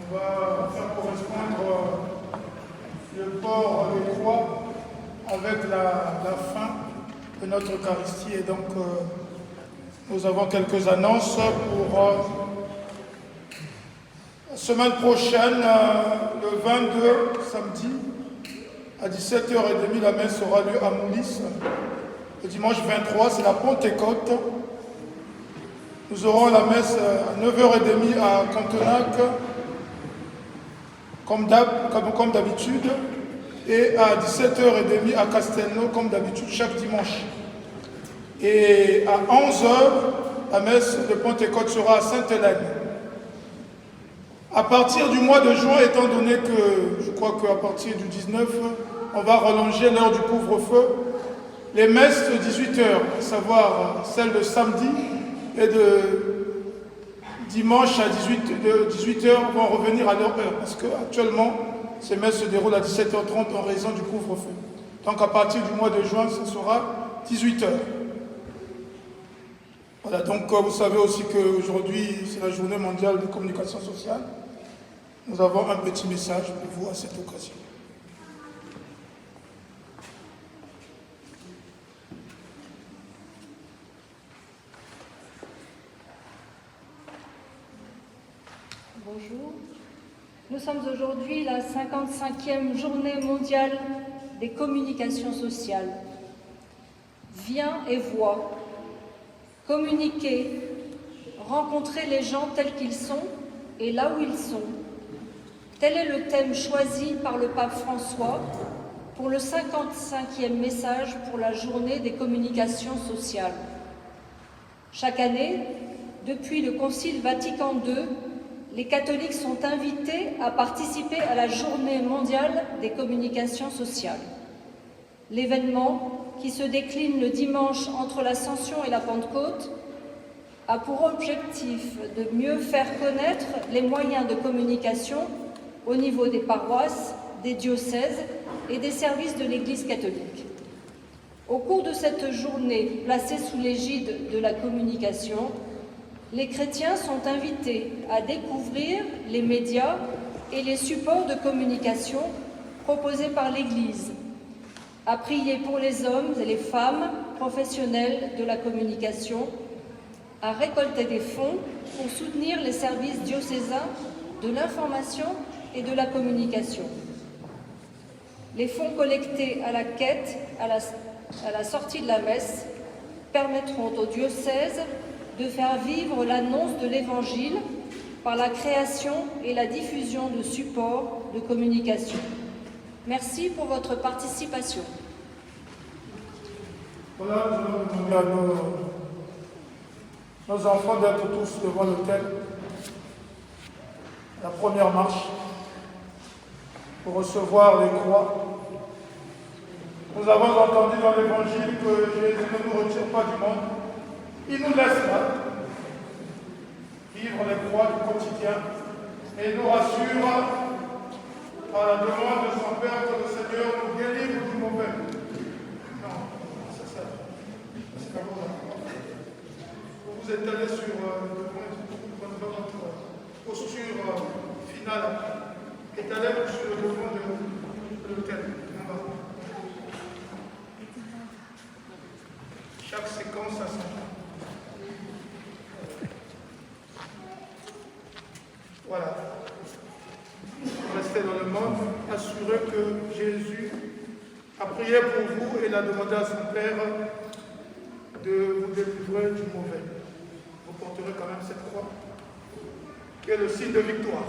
On va faire correspondre le port des croix avec la fin de notre Eucharistie. Et donc, nous avons quelques annonces pour la semaine prochaine, le 22, samedi, à 17h30, la messe aura lieu à Moulis. Le dimanche 23, c'est la Pentecôte. Nous aurons la messe à 9h30 à Cantonac, comme d'habitude, et à 17h30 à Castelnau, comme d'habitude, chaque dimanche. Et à 11h, la messe de Pentecôte sera à Sainte-Hélène. À partir du mois de juin, étant donné que je crois qu'à partir du 19, on va rallonger l'heure du couvre-feu, les messes de 18h, à savoir celle de samedi et de dimanche à 18h, vont revenir à leur heure, parce qu'actuellement, ces messes se déroulent à 17h30 en raison du couvre-feu. Donc à partir du mois de juin, ce sera 18h. Voilà, donc vous savez aussi qu'aujourd'hui, c'est la journée mondiale de communication sociale. Nous avons un petit message pour vous à cette occasion. Bonjour. Nous sommes aujourd'hui la 55e journée mondiale des communications sociales. Viens et vois, communiquer, rencontrer les gens tels qu'ils sont et là où ils sont. Tel est le thème choisi par le pape François pour le 55e message pour la journée des communications sociales. Chaque année, depuis le Concile Vatican II, les catholiques sont invités à participer à la Journée mondiale des communications sociales. L'événement, qui se décline le dimanche entre l'Ascension et la Pentecôte, a pour objectif de mieux faire connaître les moyens de communication au niveau des paroisses, des diocèses et des services de l'Église catholique. Au cours de cette journée placée sous l'égide de la communication, les chrétiens sont invités à découvrir les médias et les supports de communication proposés par l'Église, à prier pour les hommes et les femmes professionnels de la communication, à récolter des fonds pour soutenir les services diocésains de l'information et de la communication. Les fonds collectés à la quête, à la sortie de la messe, permettront au diocèse de faire vivre l'annonce de l'Évangile par la création et la diffusion de supports de communication. Merci pour votre participation. Voilà, nous allons demander à nos enfants d'être tous devant l'autel. La première marche pour recevoir les croix. Nous avons entendu dans l'Évangile que Jésus ne nous retire pas du monde. Il nous laisse là, vivre les croix du quotidien, et il nous rassure par la demande de son Père que le Seigneur nous délivre du mauvais. Non, c'est ça. C'est pas bon. Vous êtes allé sur votre posture finale, étalez-vous sur le devant de l'autel. Chaque séquence a son temps. Voilà. Restez dans le monde, assurez que Jésus a prié pour vous et il a demandé à son Père de vous délivrer du mauvais. Vous porterez quand même cette croix, qui est le signe de victoire.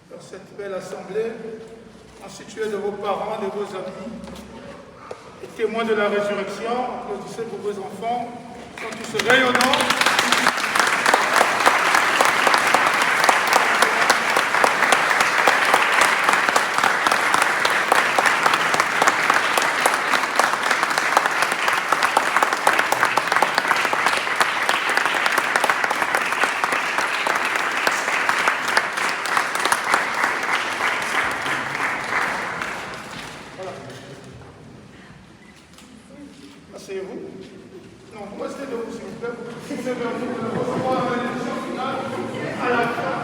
Dans cette belle assemblée, constituée de vos parents, de vos amis, et témoins de la résurrection, applaudissez pour vos enfants, ils sont tous rayonnants. Asseyez-vous. Non, vous restez debout, s'il vous plaît. Vous avez recevoir la bénédiction finale à la fin.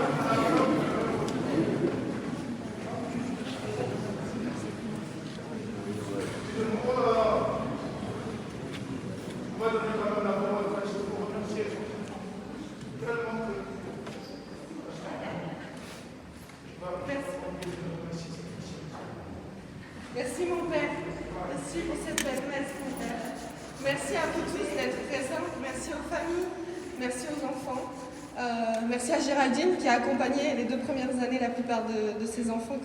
On va donner quand même la parole à Christ pour remercier tellement que... Merci mon Père. Merci pour cette belle messe, mon Père. Merci à vous tous d'être présents. Merci aux familles. Merci aux enfants. Merci à Géraldine qui a accompagné les 2 premières années la plupart de ces enfants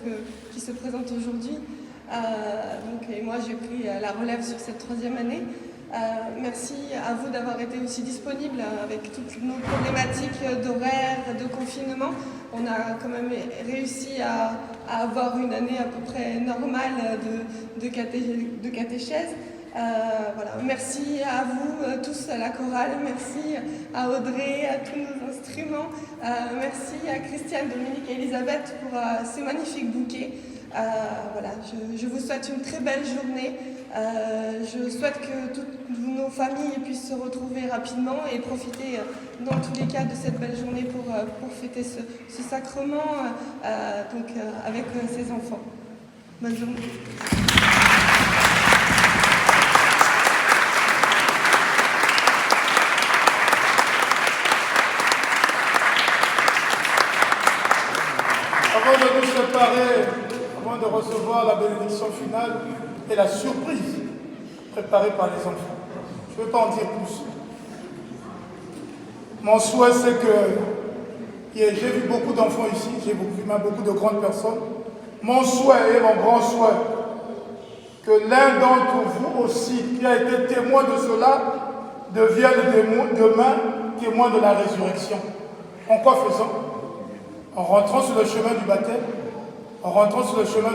qui se présentent aujourd'hui. Et moi, j'ai pris la relève sur cette 3e année. Merci à vous d'avoir été aussi disponibles avec toutes nos problématiques d'horaire, de confinement. On a quand même réussi à avoir une année à peu près normale de catéchèse. Voilà. Merci à vous tous à la chorale, merci à Audrey, à tous nos instruments, merci à Christiane, Dominique et Elisabeth pour ces magnifiques bouquets. Voilà, je vous souhaite une très belle journée. Je souhaite que toutes nos familles puissent se retrouver rapidement et profiter dans tous les cas de cette belle journée pour fêter ce sacrement avec ses enfants. Bonne journée. Avant de nous séparer, avant de recevoir la bénédiction finale et la surprise préparée par les enfants, je ne veux pas en dire plus. Mon souhait, c'est que j'ai vu beaucoup d'enfants ici, j'ai vu même beaucoup de grandes personnes. Mon souhait et mon grand souhait, que l'un d'entre vous aussi, qui a été témoin de cela, devienne demain témoin de la résurrection. En quoi faisant? En rentrant sur le chemin du baptême, en rentrant sur le chemin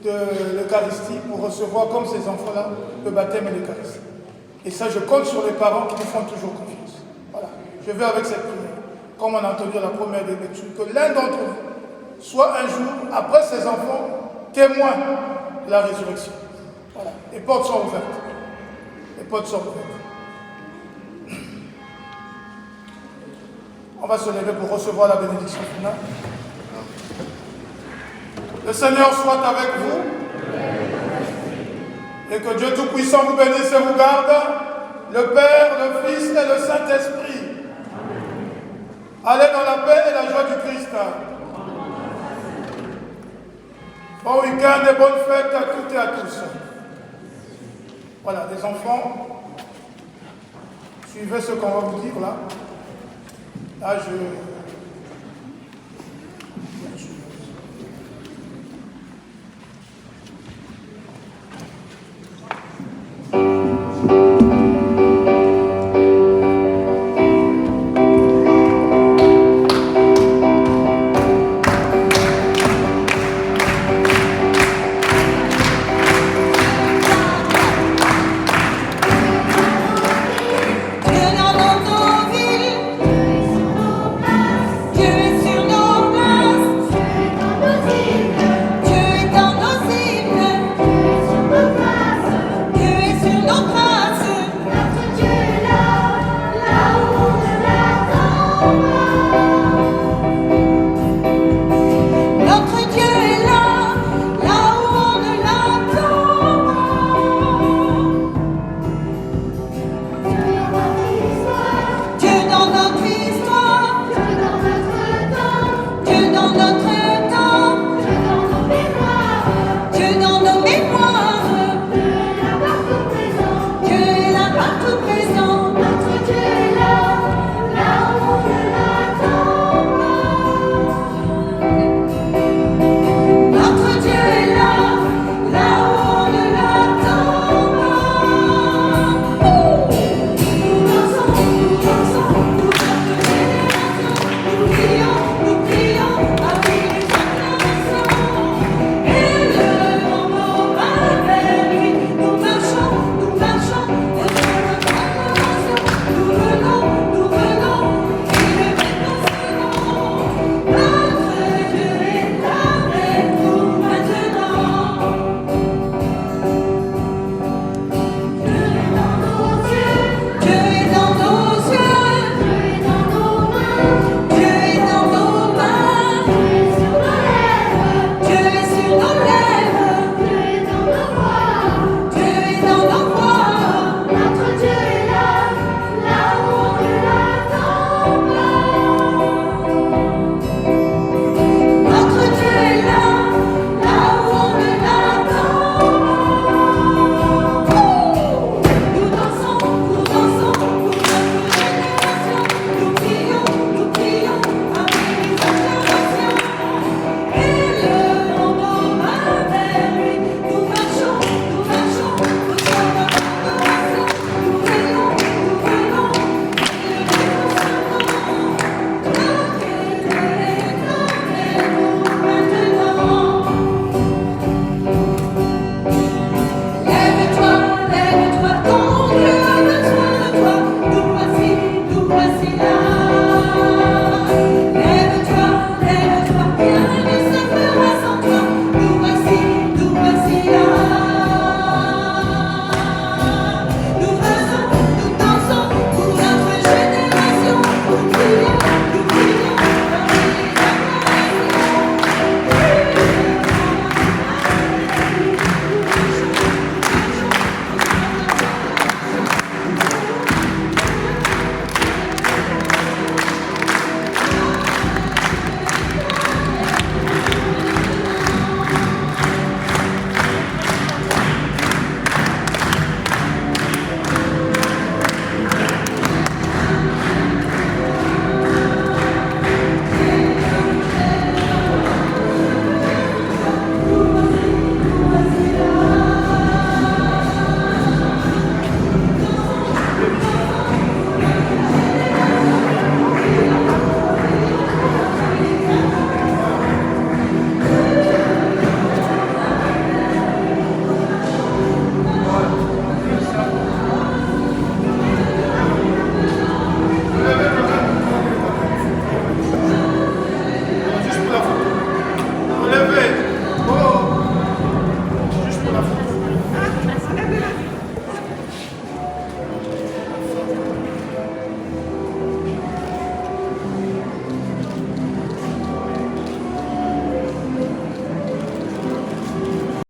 de l'Eucharistie pour recevoir comme ces enfants-là le baptême et l'Eucharistie. Et ça, je compte sur les parents qui nous font toujours confiance. Voilà, je vais avec cette prière, comme on a entendu à la première des lectures, que l'un d'entre vous soit un jour, après ses enfants, témoin de la résurrection. Voilà, les portes sont ouvertes. Les portes sont ouvertes. On va se lever pour recevoir la bénédiction finale. Le Seigneur soit avec vous. Et que Dieu Tout-Puissant vous bénisse et vous garde, le Père, le Fils et le Saint-Esprit. Allez dans la paix et la joie du Christ. Bon week-end et bonne fête à toutes et à tous. Voilà, les enfants, suivez ce qu'on va vous dire là. Là,